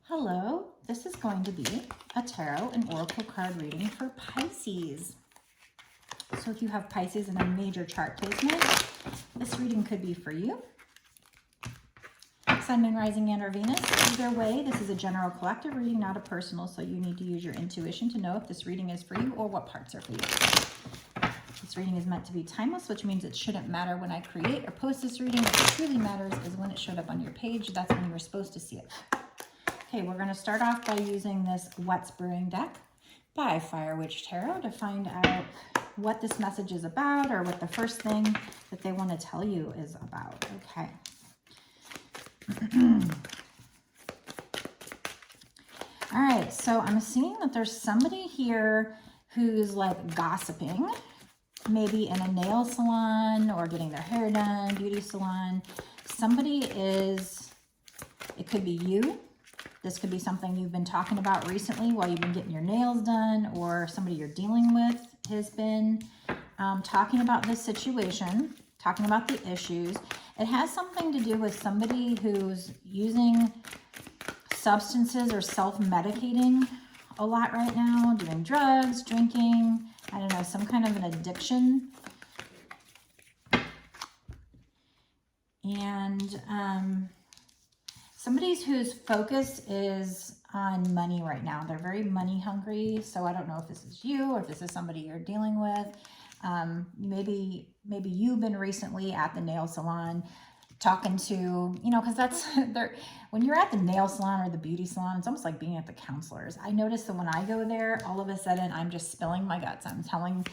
Hello, this is going to be a tarot and oracle card reading for Pisces. So if you have Pisces in a major chart placement, this reading could be for you. Sun, Moon, Rising, and or Venus. Either way, this is a general collective reading, not a personal, so you need to use your intuition to know if this reading is for you or what parts are for you. This reading is meant to be timeless, which means it shouldn't matter when I create or post this reading. What truly matters is when it showed up on your page. That's when you were supposed to see it. Okay, we're going to start off by using this What's Brewing deck by Fire Witch Tarot to find out what this message is about or what the first thing that they want to tell you is about. Okay. All right, so I'm seeing that there's somebody here who's like gossiping, maybe in a nail salon or getting their hair done, beauty salon. Somebody is, it could be you. This could be something you've been talking about recently while you've been getting your nails done, or somebody you're dealing with has been talking about this situation, talking about the issues. It has something to do with somebody who's using substances or self-medicating a lot right now, doing drugs, drinking, I don't know, some kind of an addiction. And somebody whose focus is on money right now. They're very money hungry. So I don't know if this is you or if this is somebody you're dealing with. Maybe you've been recently at the nail salon talking to, you know, because that's when you're at the nail salon or the beauty salon, it's almost like being at the counselors. I notice that when I go there, all of a sudden I'm just spilling my guts. I'm telling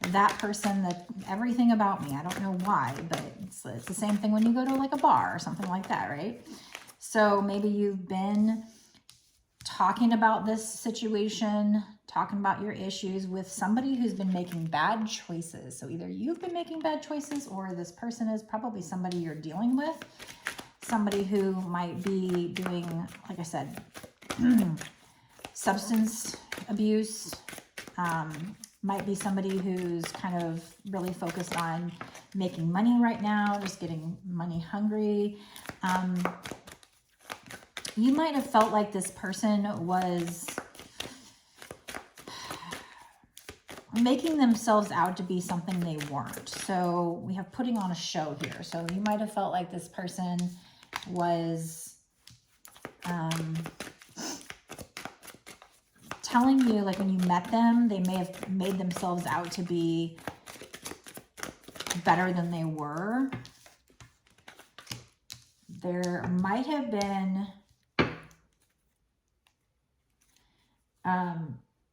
that person that everything about me. I don't know why, but it's the same thing when you go to like a bar or something like that, right? So maybe you've been talking about this situation, talking about your issues with somebody who's been making bad choices. So either you've been making bad choices or this person is probably somebody you're dealing with. Somebody who might be doing, like I said, substance abuse. Might be somebody who's kind of really focused on making money right now, just getting money hungry. You might have felt like this person was making themselves out to be something they weren't. So we have putting on a show here. So you might have felt like this person was telling you, like when you met them, they may have made themselves out to be better than they were. There might have been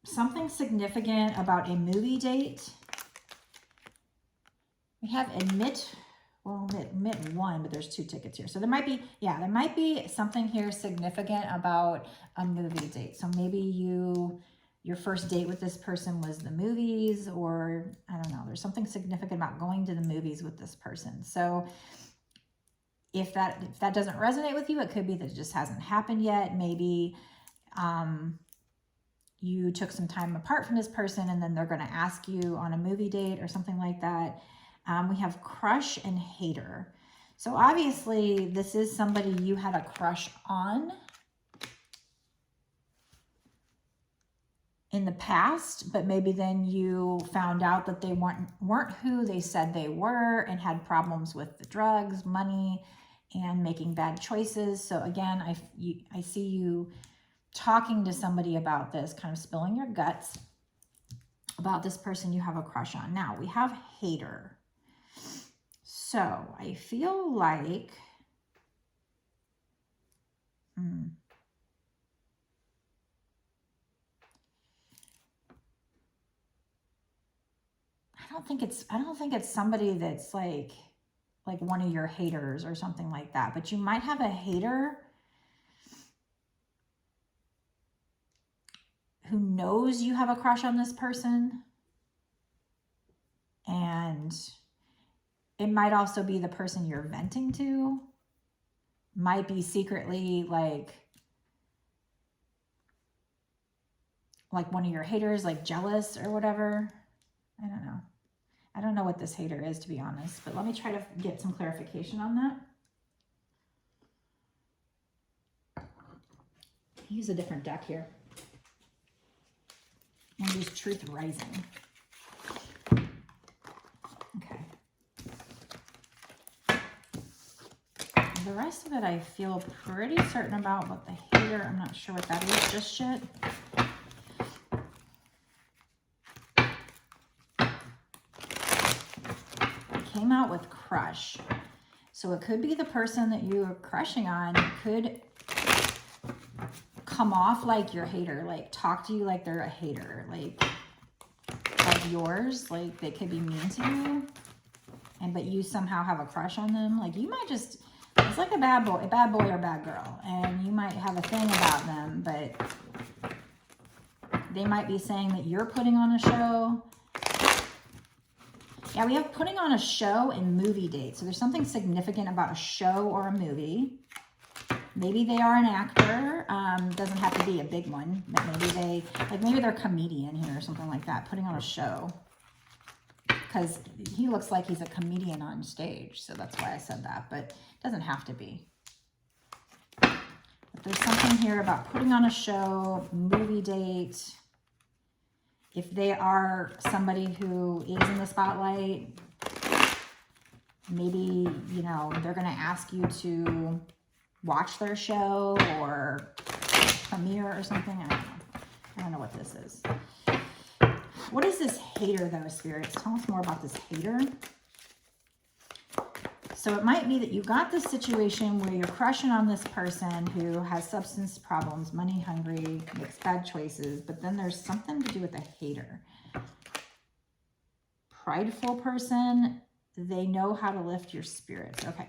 something significant about a movie date. We have admit one, but there's 2 tickets here. So there might be, yeah, there might be something here significant about a movie date. So maybe your first date with this person was the movies, or I don't know, there's something significant about going to the movies with this person. So if that doesn't resonate with you, it could be that it just hasn't happened yet. Maybe you took some time apart from this person and then they're going to ask you on a movie date or something like that. We have crush and hater. So obviously this is somebody you had a crush on in the past, but maybe then you found out that they weren't who they said they were and had problems with the drugs, money, and making bad choices. So again, I see you talking to somebody about this, kind of spilling your guts about this person you have a crush on. Now we have hater. So I feel like, I don't think it's somebody that's like one of your haters or something like that, but you might have a hater who knows you have a crush on this person, and it might also be the person you're venting to, might be secretly like one of your haters, like jealous or whatever. I don't know. I don't know what this hater is, to be honest, but let me try to get some clarification on that. Use a different deck here. And use Truth Rising. Okay. The rest of it I feel pretty certain about, but the hater, I'm not sure what that is just yet. It came out with crush. So it could be the person that you are crushing on could come off like your hater, like talk to you like they're a hater, like of yours, like they could be mean to you, but you somehow have a crush on them. Like you might just, it's like a bad boy or bad girl, and you might have a thing about them, but they might be saying that you're putting on a show. Yeah, we have putting on a show and movie date. So there's something significant about a show or a movie. Maybe they are an actor. Doesn't have to be a big one, but maybe they're a comedian here or something like that, putting on a show. Because he looks like he's a comedian on stage, so that's why I said that, but it doesn't have to be. But there's something here about putting on a show, movie date. If they are somebody who is in the spotlight, maybe, you know, they're going to ask you to watch their show or premiere or something. I don't know what this is. What is this hater, though, spirits? Tell us more about this hater. So it might be that you got this situation where you're crushing on this person who has substance problems, money hungry, makes bad choices, but then there's something to do with a hater. Prideful person, they know how to lift your spirits. Okay.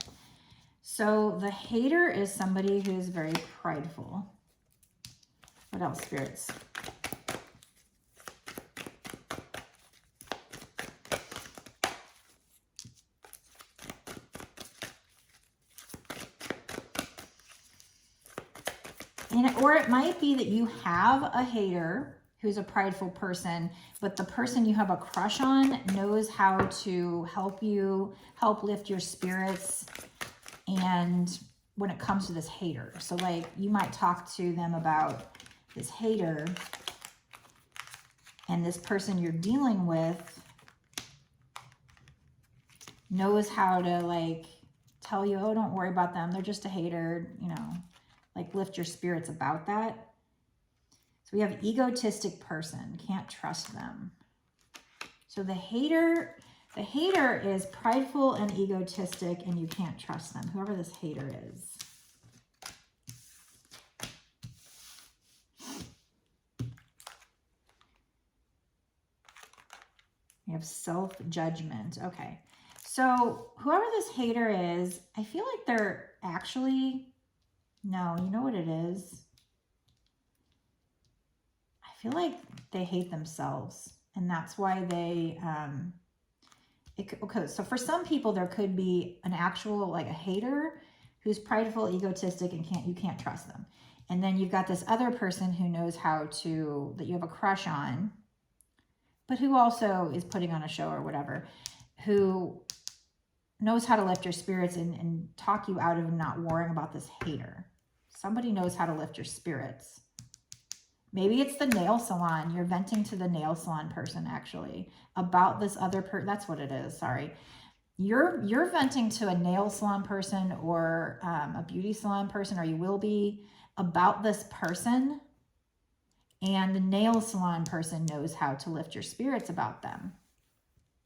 So the hater is somebody who is very prideful. What else, spirits? Or it might be that you have a hater who's a prideful person, but the person you have a crush on knows how to help lift your spirits. And when it comes to this hater, so like you might talk to them about this hater, and this person you're dealing with knows how to like tell you, oh, don't worry about them, they're just a hater, you know, like lift your spirits about that. So we have egotistic person, can't trust them. So the hater is prideful and egotistic, and you can't trust them, whoever this hater is. We have self-judgment. Okay. So whoever this hater is, I feel like they're actually, no, you know what it is? I feel like they hate themselves, and that's why they, okay, so for some people, there could be an actual, like a hater who's prideful, egotistic, and you can't trust them. And then you've got this other person who knows how to, that you have a crush on, but who also is putting on a show or whatever, who knows how to lift your spirits and talk you out of not worrying about this hater. Somebody knows how to lift your spirits. Maybe it's the nail salon. You're venting to the nail salon person, actually, about this other person. That's what it is. Sorry. You're venting to a nail salon person or a beauty salon person, or you will be, about this person. And the nail salon person knows how to lift your spirits about them.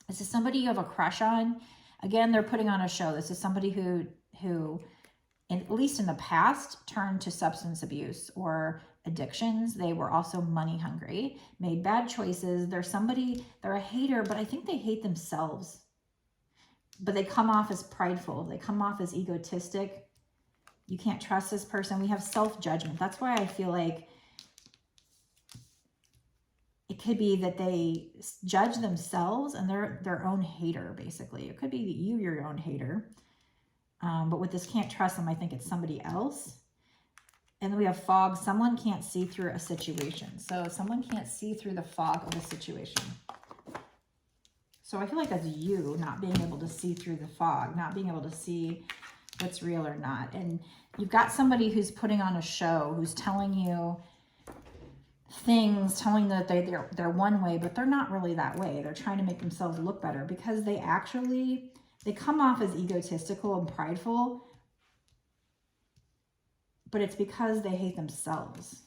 This is somebody you have a crush on. Again, they're putting on a show. This is somebody who at least in the past, turned to substance abuse or addictions. They were also money hungry, made bad choices. They're a hater, but I think they hate themselves. But they come off as prideful. They come off as egotistic. You can't trust this person. We have self-judgment. That's why I feel like it could be that they judge themselves and they're their own hater, basically. It could be that you're your own hater. But with this can't trust them, I think it's somebody else. And then we have fog. Someone can't see through a situation. So someone can't see through the fog of a situation. So I feel like that's you not being able to see through the fog, not being able to see what's real or not. And you've got somebody who's putting on a show, who's telling you things, telling that they're one way, but they're not really that way. They're trying to make themselves look better because they come off as egotistical and prideful, but it's because they hate themselves.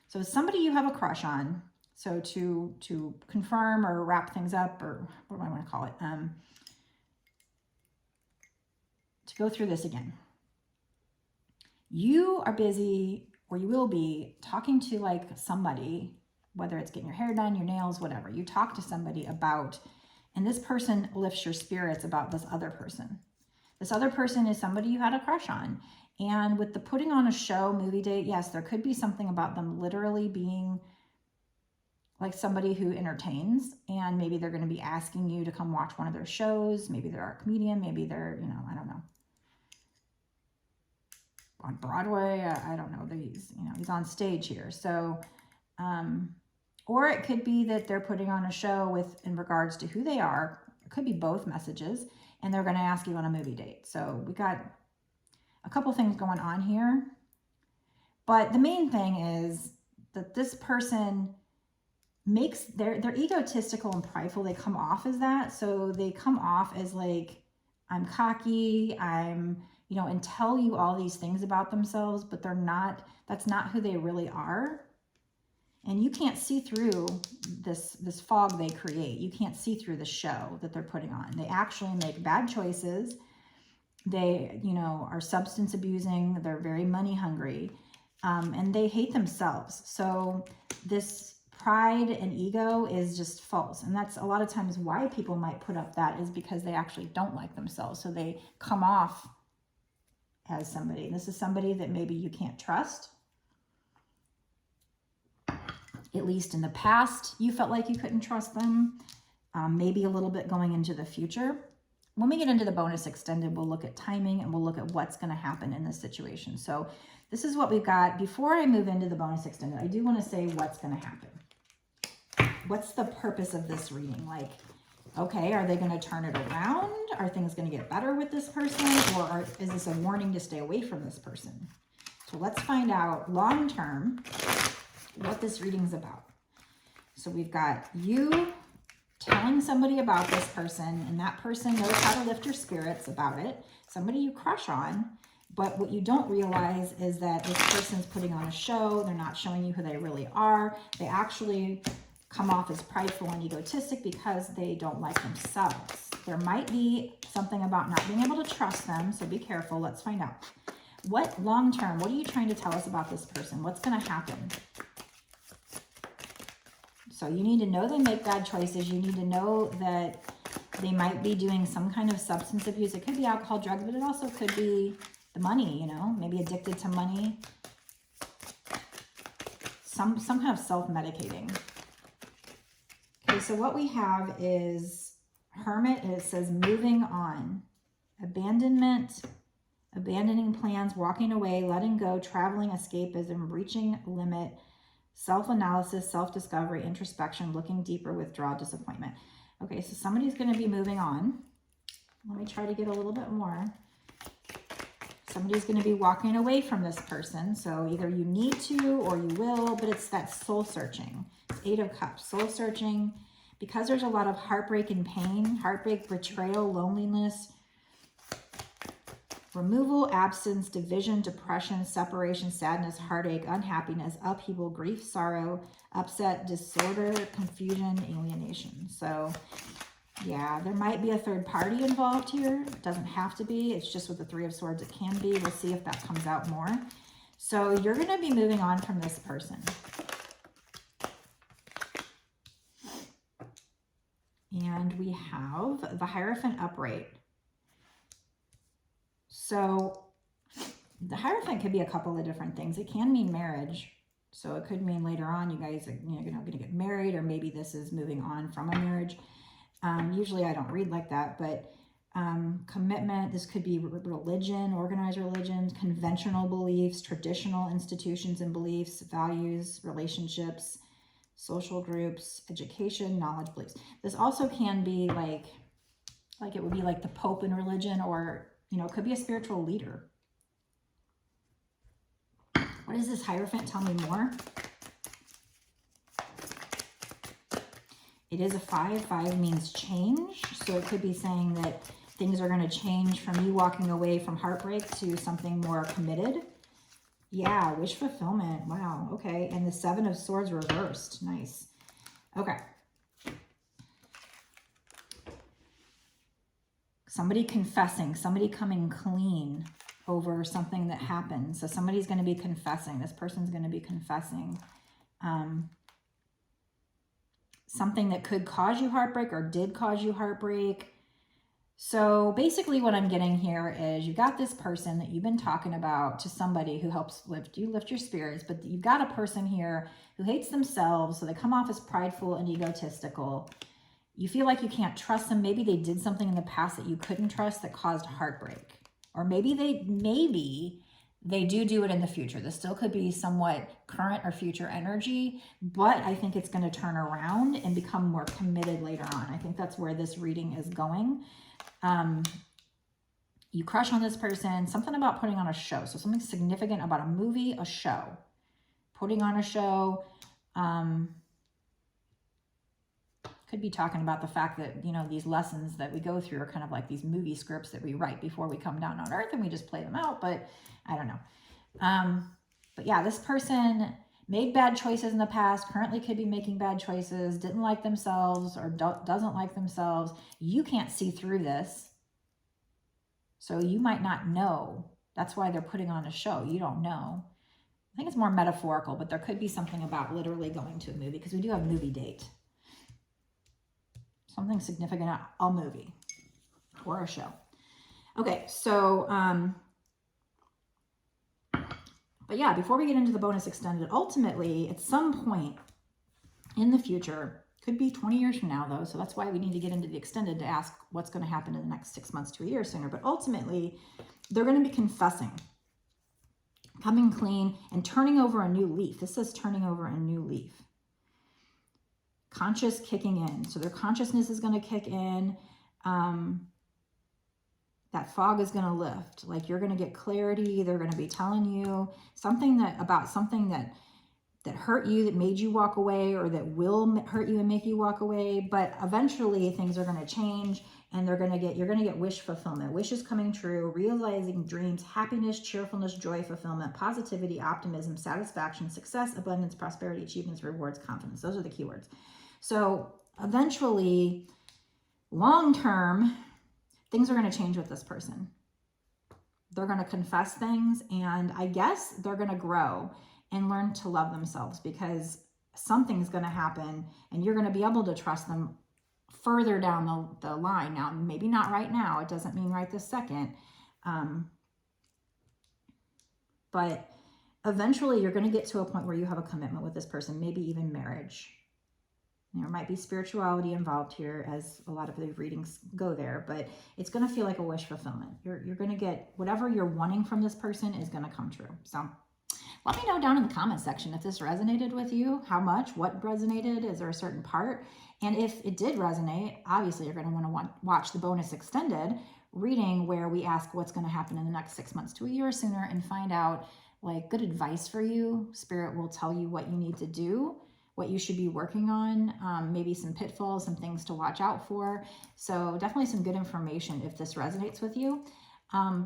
So somebody you have a crush on, so to confirm or wrap things up, or what do I want to call it? To go through this again. You are busy, or you will be, talking to like somebody, whether it's getting your hair done, your nails, whatever. You talk to somebody about, and this person lifts your spirits about this other person. This other person is somebody you had a crush on. And with the putting on a show, movie date, yes, there could be something about them literally being like somebody who entertains, and maybe they're going to be asking you to come watch one of their shows. Maybe they're a comedian. Maybe they're, I don't know, on Broadway. I don't know. He's on stage here. So, or it could be that they're putting on a show in regards to who they are. It could be both messages, and they're going to ask you on a movie date. So we got a couple things going on here, but the main thing is that this person they're egotistical and prideful. They come off as that. So they come off as like, I'm cocky, and tell you all these things about themselves, but that's not who they really are. And you can't see through this fog they create. You can't see through the show that they're putting on. They actually make bad choices. They, are substance abusing. They're very money hungry, and they hate themselves. So this pride and ego is just false. And that's a lot of times why people might put up that, is because they actually don't like themselves. So they come off as somebody. And this is somebody that maybe you can't trust. At least in the past, you felt like you couldn't trust them. Maybe a little bit going into the future. When we get into the bonus extended, we'll look at timing and we'll look at what's going to happen in this situation. So this is what we've got. Before I move into the bonus extended, I do want to say what's going to happen. What's the purpose of this reading? Like, okay, are they going to turn it around? Are things going to get better with this person? Or is this a warning to stay away from this person? So let's find out long term what this reading's about. So we've got you telling somebody about this person, and that person knows how to lift your spirits about it. Somebody you crush on, but what you don't realize is that this person's putting on a show. They're not showing you who they really are. They actually come off as prideful and egotistic because they don't like themselves. There might be something about not being able to trust them, so be careful. Let's find out. What long term, what are you trying to tell us about this person? What's going to happen? So you need to know they make bad choices. You need to know that they might be doing some kind of substance abuse. It could be alcohol, drugs, but it also could be the money, maybe addicted to money. Some kind of self-medicating. Okay, so what we have is Hermit, and it says moving on. Abandonment, abandoning plans, walking away, letting go, traveling, escapism, reaching limit, self-analysis, self-discovery, introspection, looking deeper, withdrawal, disappointment. Okay, so somebody's going to be moving on. Let me try to get a little bit more. Somebody's going to be walking away from this person. So either you need to or you will, but it's that soul searching. It's 8 of Cups, soul searching. Because there's a lot of heartbreak and pain, heartbreak, betrayal, loneliness, removal, absence, division, depression, separation, sadness, heartache, unhappiness, upheaval, grief, sorrow, upset, disorder, confusion, alienation. So yeah, there might be a third party involved here. It doesn't have to be. It's just with the 3 of Swords it can be. We'll see if that comes out more. So you're going to be moving on from this person. And we have the Hierophant upright. So the Hierophant could be a couple of different things. It can mean marriage. So it could mean later on you guys are going to get married, or maybe this is moving on from a marriage. Usually I don't read like that, but commitment, this could be religion, organized religion, conventional beliefs, traditional institutions and beliefs, values, relationships, social groups, education, knowledge, beliefs. This also can be like it would be like the Pope in religion, or You know, it could be a spiritual leader. What is this Hierophant? Tell me more. It is a 5. 5 means change. So it could be saying that things are going to change from you walking away from heartbreak to something more committed. Yeah, wish fulfillment. Wow. Okay. And the 7 of Swords reversed. Nice. Okay. Somebody confessing, somebody coming clean over something that happened. So somebody's going to be confessing. This person's going to be confessing something that could cause you heartbreak or did cause you heartbreak. So basically what I'm getting here is you got this person that you've been talking about to somebody who helps lift your spirits, but you've got a person here who hates themselves. So they come off as prideful and egotistical. You feel like you can't trust them. Maybe they did something in the past that you couldn't trust that caused heartbreak. Or maybe they do it in the future. This still could be somewhat current or future energy, but I think it's going to turn around and become more committed later on. I think that's where this reading is going. You crush on this person, something about putting on a show. So something significant about a movie, a show, putting on a show. Could be talking about the fact that, you know, these lessons that we go through are kind of like these movie scripts that we write before we come down on earth and we just play them out, but I don't know. But yeah, this person made bad choices in the past, currently could be making bad choices, didn't like themselves or doesn't like themselves. You can't see through this. So you might not know. That's why they're putting on a show. You don't know. I think it's more metaphorical, but there could be something about literally going to a movie because we do have movie date. Something significant, a movie or a show. Okay, so, but yeah, before we get into the bonus extended, ultimately, at some point in the future, could be 20 years from now though, so that's why we need to get into the extended to ask what's going to happen in the next 6 months to a year sooner, but ultimately, they're going to be confessing, coming clean, and turning over a new leaf. This says turning over a new leaf. Conscious kicking in. So their consciousness is going to kick in. That fog is going to lift. Like you're going to get clarity. They're going to be telling you something that hurt you, that made you walk away, or that will hurt you and make you walk away. But eventually things are going to change and you're going to get wish fulfillment. Wishes coming true, realizing dreams, happiness, cheerfulness, joy, fulfillment, positivity, optimism, satisfaction, success, abundance, prosperity, achievements, rewards, confidence. Those are the keywords. So eventually, long term, things are going to change with this person. They're going to confess things, and I guess they're going to grow and learn to love themselves because something's going to happen and you're going to be able to trust them further down the line. Now, maybe not right now. It doesn't mean right this second. But eventually you're going to get to a point where you have a commitment with this person, maybe even marriage. There might be spirituality involved here, as a lot of the readings go there, but it's going to feel like a wish fulfillment. You're going to get whatever you're wanting from this person is going to come true. So let me know down in the comment section if this resonated with you, how much, what resonated, is there a certain part? And if it did resonate, obviously you're going to want to watch the bonus extended reading where we ask what's going to happen in the next 6 months to a year sooner and find out like good advice for you. Spirit will tell you what you need to do, what you should be working on, maybe some pitfalls, some things to watch out for. So definitely some good information if this resonates with you.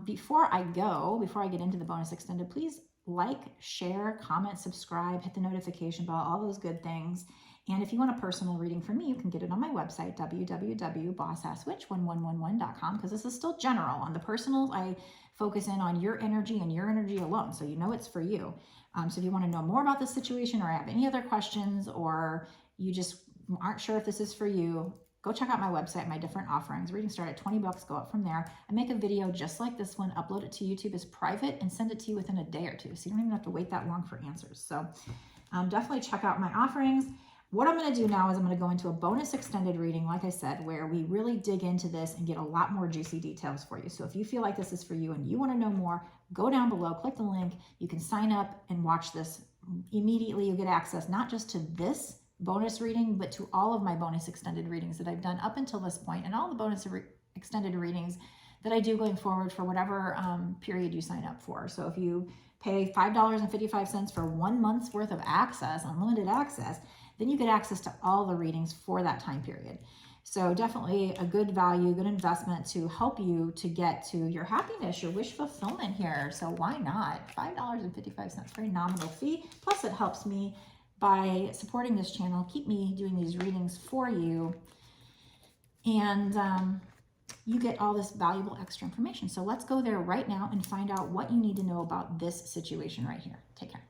Before I get into the bonus extended, please like, share, comment, subscribe, hit the notification bell, all those good things. And if you want a personal reading from me, you can get it on my website, www.bossasswitch1111.com, because this is still general. On the personals, I focus in on your energy and your energy alone, so you know it's for you. So if you want to know more about this situation or have any other questions, or you just aren't sure if this is for you, go check out my website, my different offerings. Readings start at 20 bucks, go up from there. I make a video just like this one, upload it to YouTube as private, and send it to you within a day or two. So you don't even have to wait that long for answers. So definitely check out my offerings. What I'm going to do now is I'm going to go into a bonus extended reading, like I said, where we really dig into this and get a lot more juicy details for you. So if you feel like this is for you and you want to know more, go down below, click the link. You can sign up and watch this immediately. You get access not just to this bonus reading, but to all of my bonus extended readings that I've done up until this point, and all the bonus extended readings that I do going forward for whatever period you sign up for. So if you pay $5.55 for 1 month's worth of access, unlimited access, then you get access to all the readings for that time period. So definitely a good value, good investment to help you to get to your happiness, your wish fulfillment here. So why not? $5.55, very nominal fee. Plus it helps me by supporting this channel, keep me doing these readings for you. And you get all this valuable extra information. So let's go there right now and find out what you need to know about this situation right here. Take care.